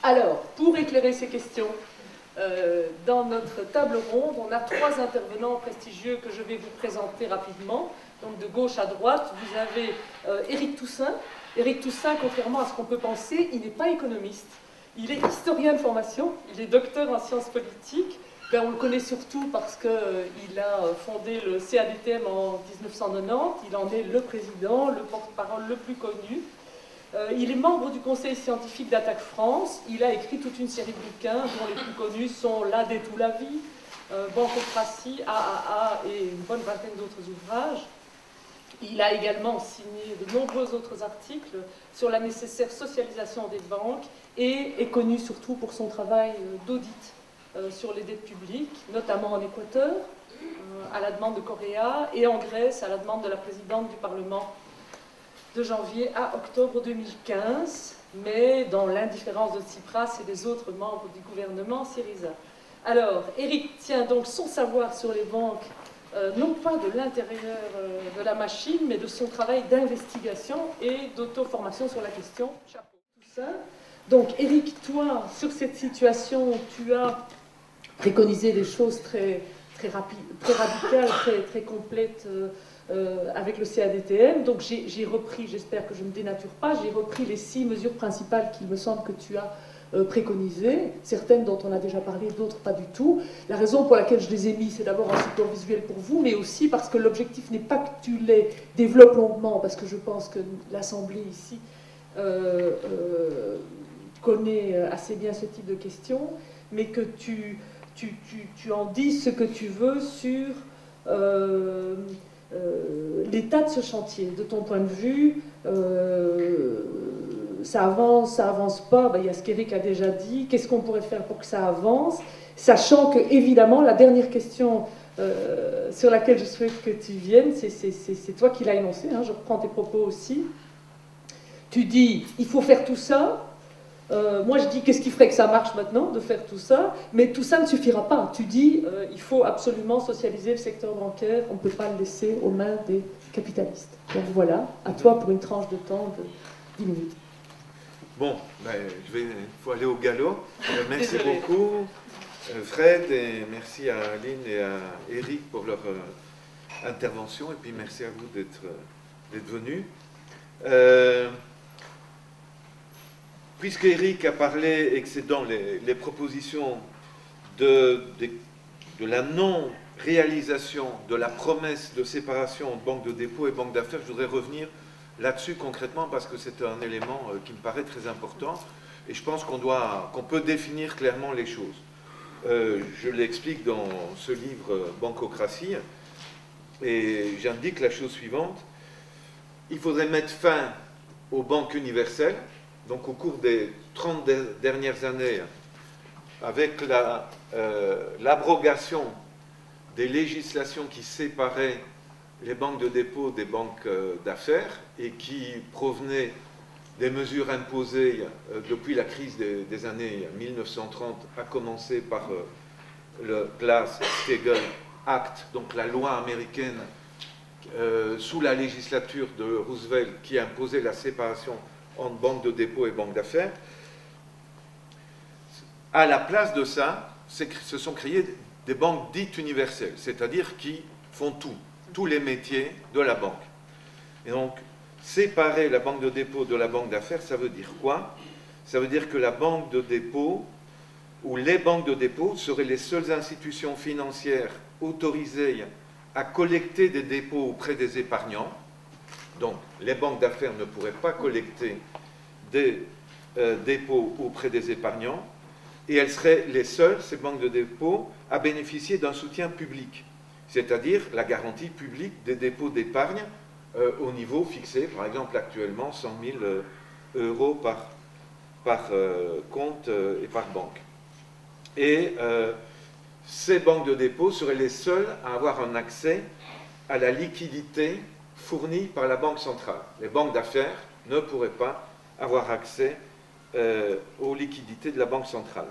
Alors, pour éclairer ces questions, dans notre table ronde, on a 3 intervenants prestigieux que je vais vous présenter rapidement. Donc de gauche à droite, vous avez Éric Toussaint. Éric Toussaint, contrairement à ce qu'on peut penser, il n'est pas économiste. Il est historien de formation, il est docteur en sciences politiques. Ben, on le connaît surtout parce qu'il a fondé le CADTM en 1990. Il en est le président, le porte-parole le plus connu. Il est membre du conseil scientifique d'Attaque France. Il a écrit toute une série de bouquins dont les plus connus sont L'AD et tout la vie, Bancocratie, AAA et une bonne vingtaine d'autres ouvrages. Il a également signé de nombreux autres articles sur la nécessaire socialisation des banques et est connu surtout pour son travail d'audit sur les dettes publiques, notamment en Équateur, à la demande de Correa, et en Grèce, à la demande de la présidente du Parlement, de janvier à octobre 2015, mais dans l'indifférence de Tsipras et des autres membres du gouvernement Syriza. Alors, Éric tient donc son savoir sur les banques, non pas de l'intérieur de la machine, mais de son travail d'investigation et d'auto-formation sur la question. Chapeau. Tout ça. Donc, Éric, toi, sur cette situation, tu as préconisé des choses très radicales, très complètes, avec le CADTM. Donc j'ai repris, j'espère que je ne dénature pas, j'ai repris les 6 mesures principales qu'il me semble que tu as préconisées, certaines dont on a déjà parlé, d'autres pas du tout. La raison pour laquelle je les ai mis, c'est d'abord un support visuel pour vous, mais aussi parce que l'objectif n'est pas que tu les développes longuement, parce que je pense que l'Assemblée ici connaît assez bien ce type de questions, mais que tu en dis ce que tu veux sur l'état de ce chantier. De ton point de vue, ça avance pas, ben, il y a ce qu'Éric a déjà dit, qu'est-ce qu'on pourrait faire pour que ça avance, sachant que, évidemment, la dernière question sur laquelle je souhaite que tu viennes, c'est toi qui l'as énoncé, hein, je reprends tes propos aussi. Tu dis, il faut faire tout ça. Moi je dis qu'est-ce qui ferait que ça marche maintenant de faire tout ça, mais tout ça ne suffira pas. Tu dis il faut absolument socialiser le secteur bancaire, on ne peut pas le laisser aux mains des capitalistes. Donc voilà, à toi pour une tranche de temps de 10 minutes. Bon, ben, il faut aller au galop. Merci beaucoup Fred, et merci à Aline et à Éric pour leur intervention, et puis merci à vous d'être venus. Puisque Éric a parlé, et que c'est dans les propositions de la non-réalisation de la promesse de séparation entre banque de dépôt et banque d'affaires, je voudrais revenir là-dessus concrètement parce que c'est un élément qui me paraît très important et je pense qu'on peut définir clairement les choses. Je l'explique dans ce livre Bancocratie et j'indique la chose suivante. Il faudrait mettre fin aux banques universelles. Donc au cours des 30 dernières années, avec l'abrogation des législations qui séparaient les banques de dépôt des banques d'affaires et qui provenaient des mesures imposées depuis la crise des années 1930, à commencer par le Glass-Steagall Act, donc la loi américaine sous la législature de Roosevelt qui imposait la séparation entre banque de dépôt et banque d'affaires. À la place de ça, se sont créées des banques dites universelles, c'est-à-dire qui font tous les métiers de la banque. Et donc, séparer la banque de dépôt de la banque d'affaires, ça veut dire quoi? Ça veut dire que la banque de dépôt ou les banques de dépôt seraient les seules institutions financières autorisées à collecter des dépôts auprès des épargnants. Donc, les banques d'affaires ne pourraient pas collecter des dépôts auprès des épargnants et elles seraient les seules, ces banques de dépôt, à bénéficier d'un soutien public, c'est-à-dire la garantie publique des dépôts d'épargne au niveau fixé, par exemple actuellement 100 000 euros par compte et par banque. Et ces banques de dépôt seraient les seules à avoir un accès à la liquidité fournie par la Banque centrale. Les banques d'affaires ne pourraient pas avoir accès aux liquidités de la Banque centrale.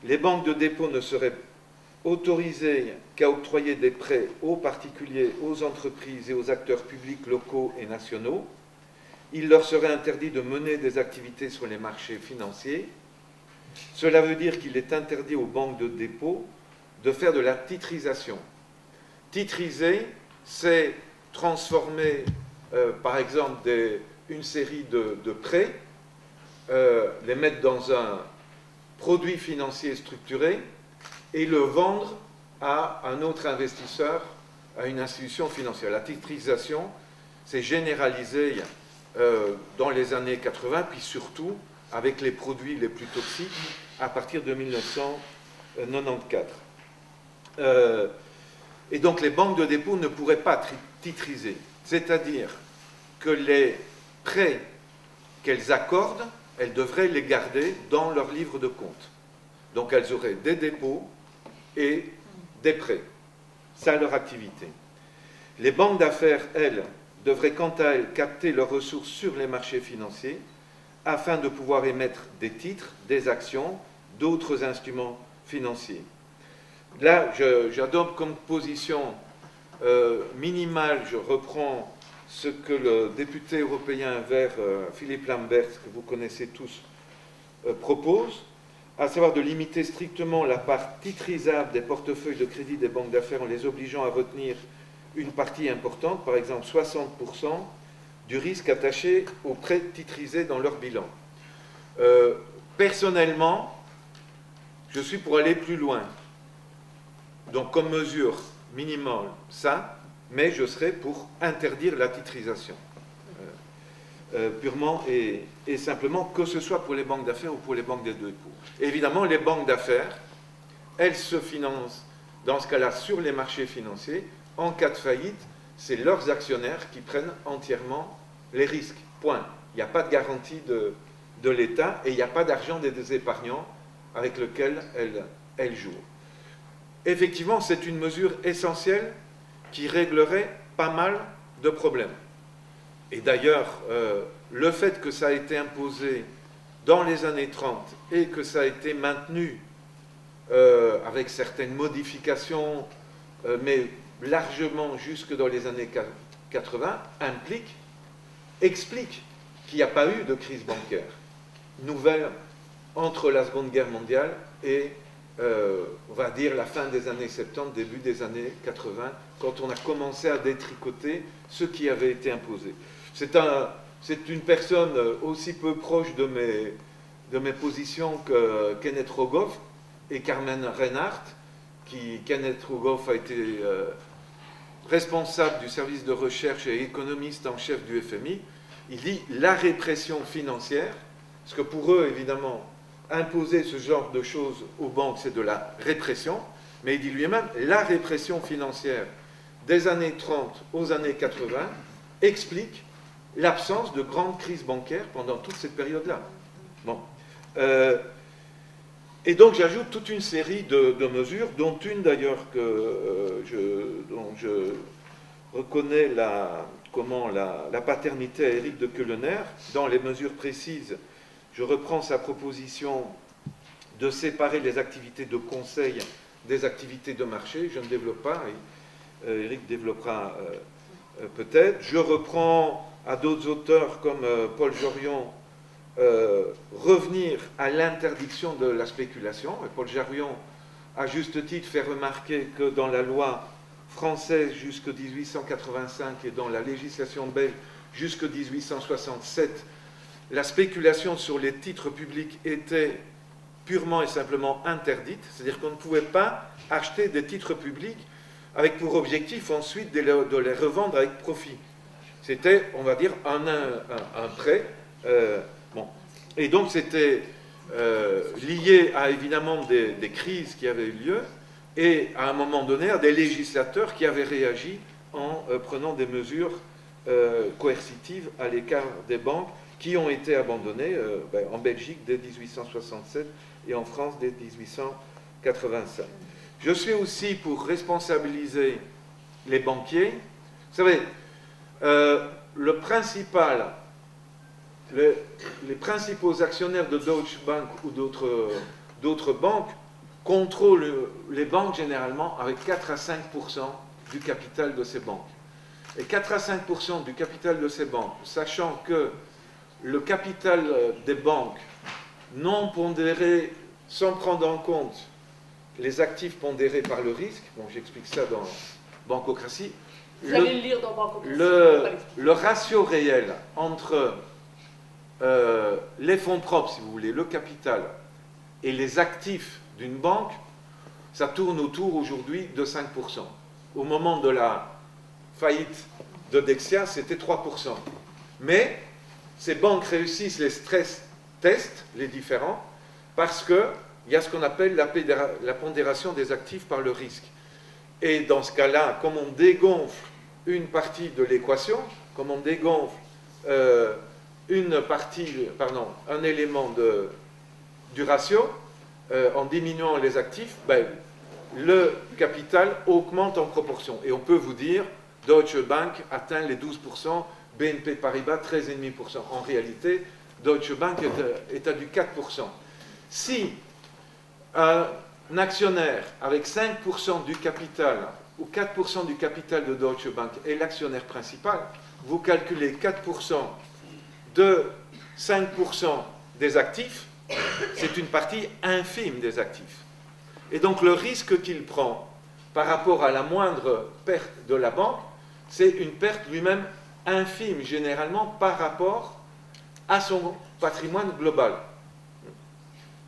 Les banques de dépôt ne seraient autorisées qu'à octroyer des prêts aux particuliers, aux entreprises et aux acteurs publics locaux et nationaux. Il leur serait interdit de mener des activités sur les marchés financiers Cela veut dire qu'il est interdit aux banques de dépôt de faire de la titrisation. Titriser, c'est transformer, par exemple, une série de prêts, les mettre dans un produit financier structuré et le vendre à un autre investisseur, à une institution financière. La titrisation s'est généralisée dans les années 80, puis surtout avec les produits les plus toxiques à partir de 1994. Et donc les banques de dépôt ne pourraient pas titriser, c'est-à-dire que les prêts qu'elles accordent, elles devraient les garder dans leur livre de compte. Donc elles auraient des dépôts et des prêts. C'est leur activité. Les banques d'affaires, elles, devraient quant à elles capter leurs ressources sur les marchés financiers afin de pouvoir émettre des titres, des actions, d'autres instruments financiers. Là, j'adopte comme position minimale, je reprends ce que le député européen vert Philippe Lamberts, que vous connaissez tous, propose, à savoir de limiter strictement la part titrisable des portefeuilles de crédit des banques d'affaires en les obligeant à retenir une partie importante, par exemple 60% du risque attaché aux prêts titrisés dans leur bilan. Personnellement, je suis pour aller plus loin. Donc comme mesure minimale, ça, mais je serai pour interdire la titrisation. Purement et simplement, que ce soit pour les banques d'affaires ou pour les banques de dépôt. Évidemment, les banques d'affaires, elles se financent, dans ce cas-là, sur les marchés financiers. En cas de faillite, c'est leurs actionnaires qui prennent entièrement les risques. Point. Il n'y a pas de garantie de l'État et il n'y a pas d'argent des épargnants avec lequel elles jouent. Effectivement, c'est une mesure essentielle qui réglerait pas mal de problèmes. Et d'ailleurs, le fait que ça a été imposé dans les années 30 et que ça a été maintenu avec certaines modifications, mais largement jusque dans les années 80, explique qu'il n'y a pas eu de crise bancaire nouvelle entre la Seconde Guerre mondiale et, on va dire, la fin des années 70, début des années 80, quand on a commencé à détricoter ce qui avait été imposé. C'est une personne aussi peu proche de mes positions que Kenneth Rogoff et Carmen Reinhardt. Kenneth Rogoff a été responsable du service de recherche et économiste en chef du FMI. Il dit la répression financière, parce que pour eux, évidemment, imposer ce genre de choses aux banques, c'est de la répression, mais il dit lui-même la répression financière des années 30 aux années 80 explique l'absence de grandes crises bancaires pendant toute cette période-là. Bon. Et donc j'ajoute toute une série de mesures, dont une d'ailleurs dont je reconnais la paternité à Éric de Keulener. Dans les mesures précises, je reprends sa proposition de séparer les activités de conseil des activités de marché. Je ne développe pas, Éric développera peut-être. Je reprends à d'autres auteurs comme Paul Jorion, revenir à l'interdiction de la spéculation. Et Paul Jorion, à juste titre, fait remarquer que dans la loi française jusqu'en 1885 et dans la législation belge jusqu'en 1867, la spéculation sur les titres publics était purement et simplement interdite, c'est-à-dire qu'on ne pouvait pas acheter des titres publics avec pour objectif ensuite de les revendre avec profit. C'était, on va dire, un prêt. Bon. Et donc c'était lié à évidemment des crises qui avaient eu lieu et à un moment donné à des législateurs qui avaient réagi en prenant des mesures coercitives à l'écart des banques qui ont été abandonnées en Belgique dès 1867 et en France dès 1885. Je suis aussi pour responsabiliser les banquiers. Vous savez, les principaux actionnaires de Deutsche Bank ou d'autres banques contrôlent les banques généralement avec 4 à 5% du capital de ces banques. Et 4 à 5% du capital de ces banques, sachant que le capital des banques non pondéré sans prendre en compte les actifs pondérés par le risque, bon, j'explique ça dans Bancocratie, Vous allez le lire dans Bancocratie. le ratio réel entre les fonds propres, si vous voulez, le capital et les actifs d'une banque, ça tourne autour aujourd'hui de 5%. Au moment de la faillite de Dexia, c'était 3%. Mais ces banques réussissent les stress tests, les différents, parce qu'il y a ce qu'on appelle la pondération des actifs par le risque. Et dans ce cas-là, comme on dégonfle une partie de l'équation, comme on dégonfle un élément du ratio, en diminuant les actifs, ben, le capital augmente en proportion. Et on peut vous dire, Deutsche Bank atteint les 12%, BNP Paribas 13,5%. En réalité, Deutsche Bank est à du 4%. Si un actionnaire avec 5% du capital ou 4% du capital de Deutsche Bank est l'actionnaire principal, vous calculez 4% de 5% des actifs, c'est une partie infime des actifs. Et donc le risque qu'il prend par rapport à la moindre perte de la banque, c'est une perte lui-même infime, généralement, par rapport à son patrimoine global.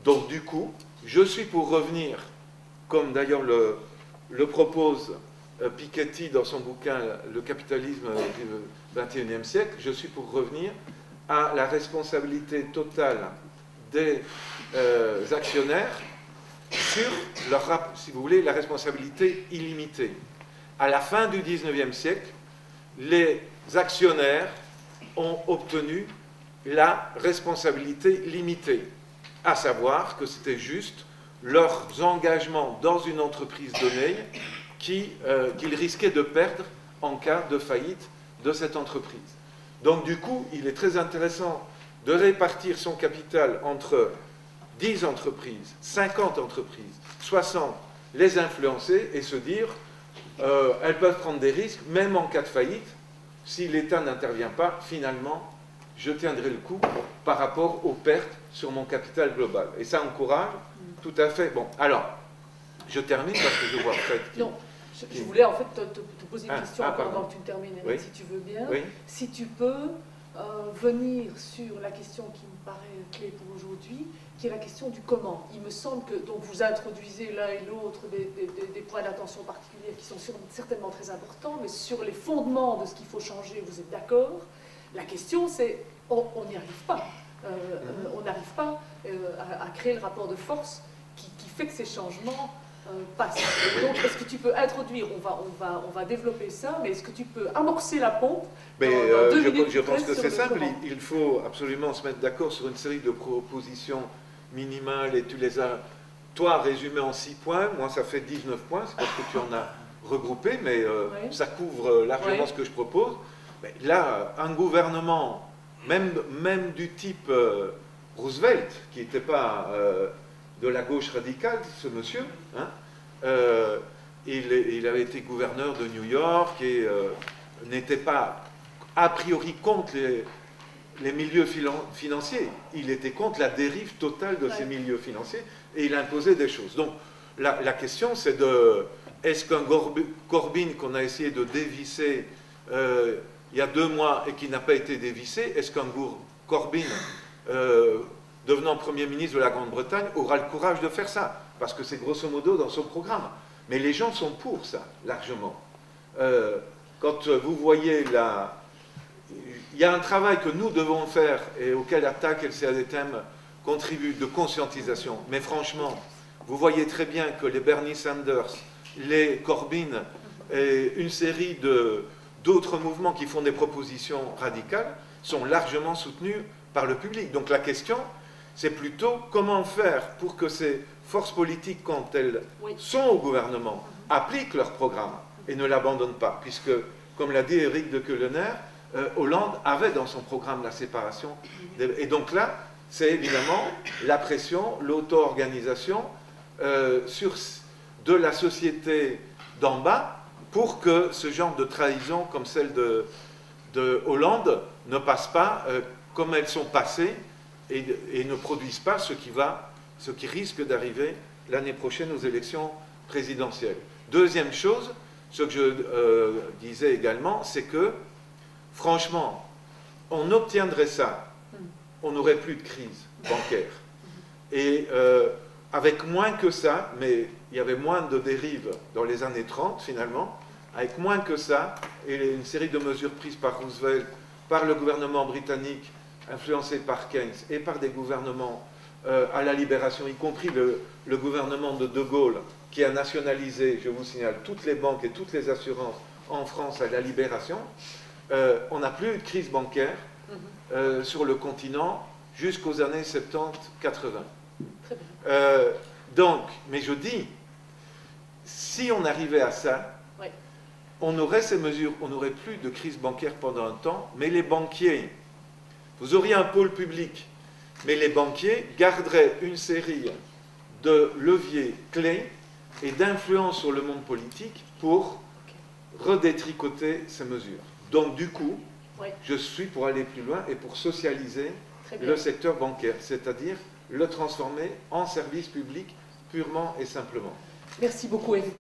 Donc du coup, je suis pour revenir, comme d'ailleurs le propose Piketty dans son bouquin « Le capitalisme du XXIe siècle », je suis pour revenir à la responsabilité totale des actionnaires sur leur, si vous voulez, la responsabilité illimitée. À la fin du XIXe siècle, les actionnaires ont obtenu la responsabilité limitée, à savoir que c'était juste leurs engagements dans une entreprise donnée qu'ils risquaient de perdre en cas de faillite de cette entreprise. Donc du coup, il est très intéressant de répartir son capital entre 10 entreprises, 50 entreprises, 60, les influencer et se dire elles peuvent prendre des risques, même en cas de faillite, si l'État n'intervient pas, finalement, je tiendrai le coup par rapport aux pertes sur mon capital global. Et ça encourage tout à fait. Bon, alors, je termine parce que je vois Fred qui... Non, je voulais en fait te poser une question encore pardon. avant que tu termines, Oui. si tu veux bien. Oui. Si tu peux venir sur la question qui me paraît clé pour aujourd'hui, qui est la question du comment. Il me semble que donc, vous introduisez l'un et l'autre des points d'attention particuliers qui sont certainement très importants, mais sur les fondements de ce qu'il faut changer, vous êtes d'accord. La question, c'est, on n'y arrive pas. On n'arrive pas à créer le rapport de force qui fait que ces changements passent. Donc, est-ce que tu peux introduire, on va développer ça, mais est-ce que tu peux amorcer la pompe Mais dans 2 minutes je pense que c'est simple. comment. Il faut absolument se mettre d'accord sur une série de propositions minimales et tu les as, toi, résumées en 6 points. Moi, ça fait 19 points. C'est parce que tu en as regroupé, mais Oui. ça couvre largement Oui. ce que je propose. Mais là, un gouvernement, même du type Roosevelt, qui n'était pas de la gauche radicale, ce monsieur, hein, il avait été gouverneur de New York et n'était pas a priori contre les milieux financiers. Il était contre la dérive totale de ces milieux financiers et il imposait des choses. Donc la question c'est est-ce qu'un Corbyn qu'on a essayé de dévisser il y a 2 mois et qui n'a pas été dévissé, est-ce qu'un Corbyn devenant Premier ministre de la Grande-Bretagne aura le courage de faire ça? Parce que c'est grosso modo dans son programme. Mais les gens sont pour ça, largement. Quand vous voyez il y a un travail que nous devons faire et auquel Attac et le CADTM contribuent de conscientisation. Mais franchement, vous voyez très bien que les Bernie Sanders, les Corbyn et une série d'autres mouvements qui font des propositions radicales sont largement soutenus par le public. Donc la question, c'est plutôt comment faire pour que ces forces politiques, quand elles sont au gouvernement, appliquent leur programme et ne l'abandonnent pas. Puisque, comme l'a dit Éric de Keulener, Hollande avait dans son programme la séparation. Et donc là, c'est évidemment la pression, l'auto-organisation de la société d'en bas pour que ce genre de trahison comme celle de Hollande ne passe pas comme elles sont passées et ne produisent pas ce qui va ce qui risque d'arriver l'année prochaine aux élections présidentielles. Deuxième chose, ce que je disais également, c'est que, franchement, on obtiendrait ça, on n'aurait plus de crise bancaire. Et avec moins que ça, mais il y avait moins de dérives dans les années 30 finalement, avec moins que ça, et une série de mesures prises par Roosevelt, par le gouvernement britannique, influencé par Keynes, et par des gouvernements à la libération, y compris le gouvernement de Gaulle, qui a nationalisé, je vous signale, toutes les banques et toutes les assurances en France à la libération, on n'a plus eu de crise bancaire sur le continent jusqu'aux années 70-80. Donc, mais je dis, si on arrivait à ça, oui, on aurait ces mesures, on n'aurait plus de crise bancaire pendant un temps, mais les banquiers, vous auriez un pôle public, mais les banquiers garderaient une série de leviers clés et d'influence sur le monde politique pour redétricoter ces mesures. Donc du coup, oui, je suis pour aller plus loin et pour socialiser le secteur bancaire, c'est-à-dire le transformer en service public purement et simplement. Merci beaucoup, Eric.